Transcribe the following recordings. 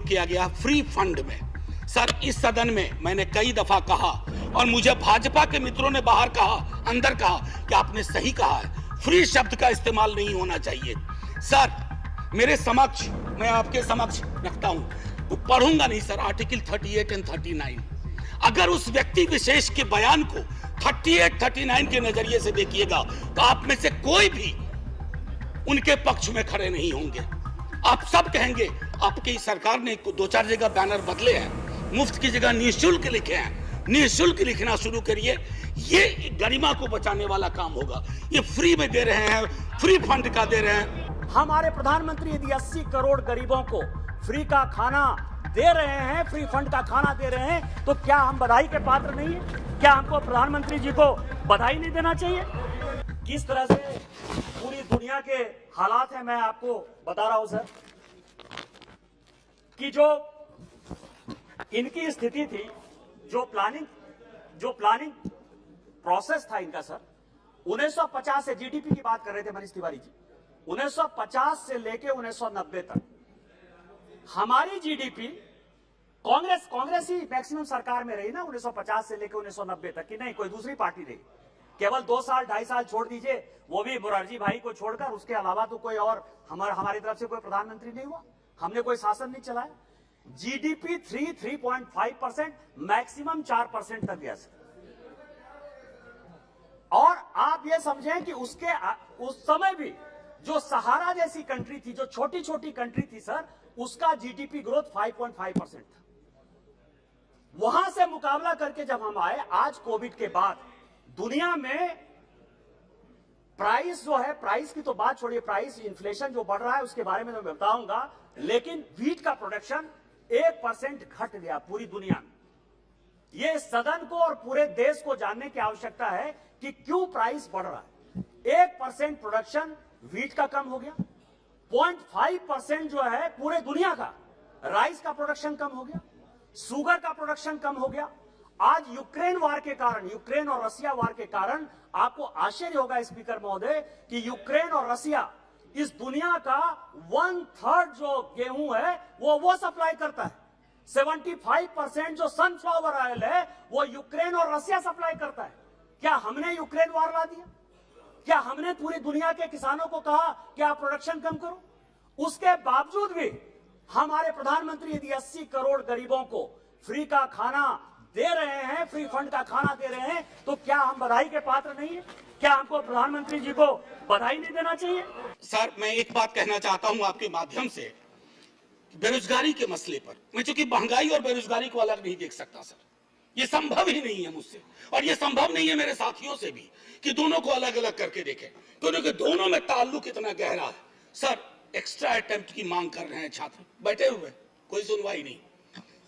प्रयोग किया गया फ्री फंड में। सर, इस सदन में मैंने कई दफा कहा और मुझे भाजपा के मित्रों ने बाहर कहा, अंदर कहा कि आपने सही कहा है, फ्री शब्द का इस्तेमाल नहीं होना चाहिए। सर, मेरे समक्ष, मैं आपके समक्ष रखता हूं, तो पढ़ूंगा नहीं सर आर्टिकल 38 एंड 39। अगर उस व्यक्ति विशेष के बयान को 38, 39 के नजरिए से देखिएगा तो आप में से कोई भी उनके पक्ष में खड़े नहीं होंगे। आप सब कहेंगे आपकी सरकार ने 2-4 जगह बैनर बदले हैं, मुफ्त की जगह निःशुल्क लिखे हैं, निःशुल्क लिखना शुरू करिए। ये गरिमा को बचाने वाला काम होगा। ये फ्री में दे रहे हैं, फ्री फंड का दे रहे हैं। हमारे प्रधानमंत्री यदि 80 करोड़ गरीबों को फ्री का खाना दे रहे हैं, फ्री फंड का खाना दे रहे हैं, तो क्या हम बधाई के पात्र नहीं है? क्या हमको प्रधानमंत्री जी को बधाई नहीं देना चाहिए? किस तरह से पूरी दुनिया के हालात है, मैं आपको बता रहा हूं सर, कि जो इनकी स्थिति थी, जो प्लानिंग प्रोसेस था इनका सर, 1950 से जीडीपी की बात कर रहे थे मनीष तिवारी जी, 1950 से लेके 1990 तक हमारी जीडीपी, कांग्रेस ही मैक्सिमम सरकार में रही ना 1950 से लेकर 1990 तक, कि नहीं कोई दूसरी पार्टी रही? केवल 2 साल 2.5 साल छोड़ दीजिए, वो भी मोरारजी भाई को छोड़कर, उसके अलावा तो कोई और हमारी तरफ से कोई प्रधानमंत्री नहीं हुआ, हमने कोई शासन नहीं चलाया। जीडीपी 3.5%, मैक्सिमम 4% तक गया सर। और आप ये समझें कि उस समय भी जो सहारा जैसी कंट्री थी, जो छोटी छोटी कंट्री थी सर, उसका जीडीपी ग्रोथ 5.5% था। वहां से मुकाबला करके जब हम आए, आज कोविड के बाद दुनिया में प्राइस जो है, प्राइस की तो बात छोड़िए, प्राइस इन्फ्लेशन जो बढ़ रहा है उसके बारे में मैं बताऊंगा, लेकिन व्हीट का प्रोडक्शन 1% घट गया पूरी दुनिया में। यह सदन को और पूरे देश को जानने की आवश्यकता है कि क्यों प्राइस बढ़ रहा है। 1% प्रोडक्शन व्हीट का कम हो गया, 0.5% जो है पूरे दुनिया का राइस का प्रोडक्शन कम हो गया, शुगर का प्रोडक्शन कम हो गया। आज यूक्रेन वार के कारण, यूक्रेन और रसिया वार के कारण आपको आश्चर्य होगा स्पीकर महोदय कि यूक्रेन और रसिया इस दुनिया का 1/3 जो गेहूं है वो सप्लाई करता है। 75% जो सनफ्लावर ऑयल है वो यूक्रेन और रसिया सप्लाई करता है। क्या हमने यूक्रेन वार ला दिया? क्या हमने पूरी दुनिया के किसानों को कहा कि आप प्रोडक्शन कम करो? उसके बावजूद भी हमारे प्रधानमंत्री यदि 80 करोड़ गरीबों को फ्री का खाना दे रहे हैं, फ्री फंड का खाना दे रहे हैं, तो क्या हम बधाई के पात्र नहीं है? क्या हमको प्रधानमंत्री जी को बधाई नहीं देना चाहिए? सर, मैं एक बात कहना चाहता हूं आपके माध्यम से, बेरोजगारी के मसले पर। मैं चूंकि महंगाई और बेरोजगारी को अलग नहीं देख सकता सर, ये संभव ही नहीं है मुझसे, और ये संभव नहीं है मेरे साथियों से भी कि दोनों को अलग अलग करके देखें, क्योंकि दोनों में ताल्लुक इतना गहरा है। सर, एक्स्ट्रा अटेम्प्ट की मांग कर रहे हैं छात्र बैठे हुए, कोई सुनवाई नहीं।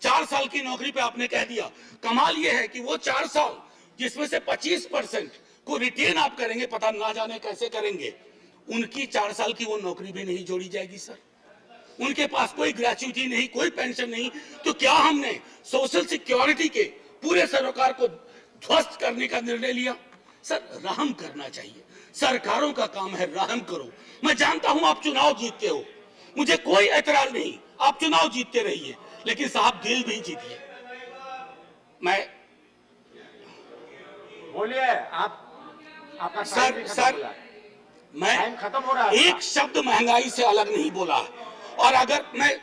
4 साल की नौकरी पे आपने कह दिया। कमाल यह है कि वो 4 साल जिसमें से 25% को रिटेन आप करेंगे, पता ना जाने कैसे करेंगे, उनकी 4 साल की वो नौकरी भी नहीं जोड़ी जाएगी सर। उनके पास कोई ग्रेच्युटी नहीं, कोई पेंशन नहीं। तो क्या हमने सोशल सिक्योरिटी के पूरे सरोकार को ध्वस्त करने का निर्णय लिया? सर, रहम करना चाहिए, सरकारों का काम है, रहम करो। मैं जानता हूं आप चुनाव जीतते हो, मुझे कोई एतराज नहीं, आप चुनाव जीतते रहिए, लेकिन साहब दिल भी जीतिए। मैं बोलिए, आपका सर मैं खत्म हो रहा है। एक शब्द महंगाई से अलग नहीं बोला। और अगर मैं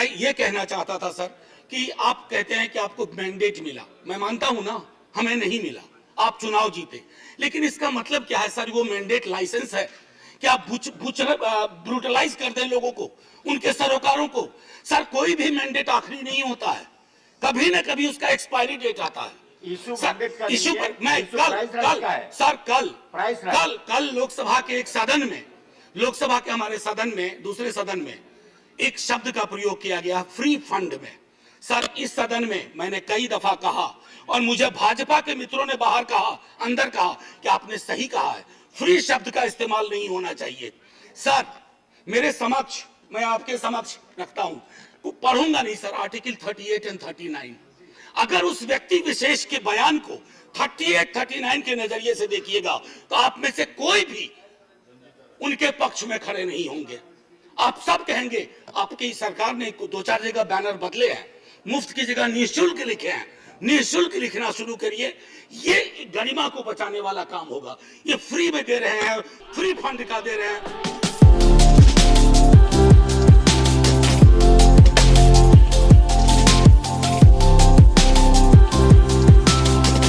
ये कहना चाहता था सर कि आप कहते हैं कि आपको मैंडेट मिला, मैं मानता हूं ना, हमें नहीं मिला, आप चुनाव जीते, लेकिन इसका मतलब क्या है सर? वो मैंडेट लाइसेंस है कि आप ब्रूटलाइज कर दें लोगों को, उनके सरोकारों को? सर, कोई भी मैंडेट आखिरी नहीं होता है, कभी ना कभी उसका एक्सपायरी डेट आता है। इशू पर मैं कल लोकसभा के एक सदन में, लोकसभा के हमारे सदन में, दूसरे सदन में एक शब्द का प्रयोग किया गया फ्री फंड में। सर, इस सदन में मैंने कई दफा कहा और मुझे भाजपा के मित्रों ने बाहर कहा, अंदर कहा कि आपने सही कहा है, फ्री शब्द का इस्तेमाल नहीं होना चाहिए। सर, मेरे समक्ष, मैं आपके समक्ष रखता हूं, पढ़ूंगा नहीं सर आर्टिकल 38 एंड 39। अगर उस व्यक्ति विशेष के बयान को 38, 39 के नजरिए से देखिएगा तो आप में से कोई भी उनके पक्ष में खड़े नहीं होंगे। आप सब कहेंगे आपकी सरकार ने 2-4 जगह बैनर बदले हैं, मुफ्त की जगह निःशुल्क लिखे हैं। निःशुल्क लिखना शुरू करिए, ये गरिमा को बचाने वाला काम होगा। ये फ्री में दे रहे हैं, फ्री फंड का दे रहे हैं।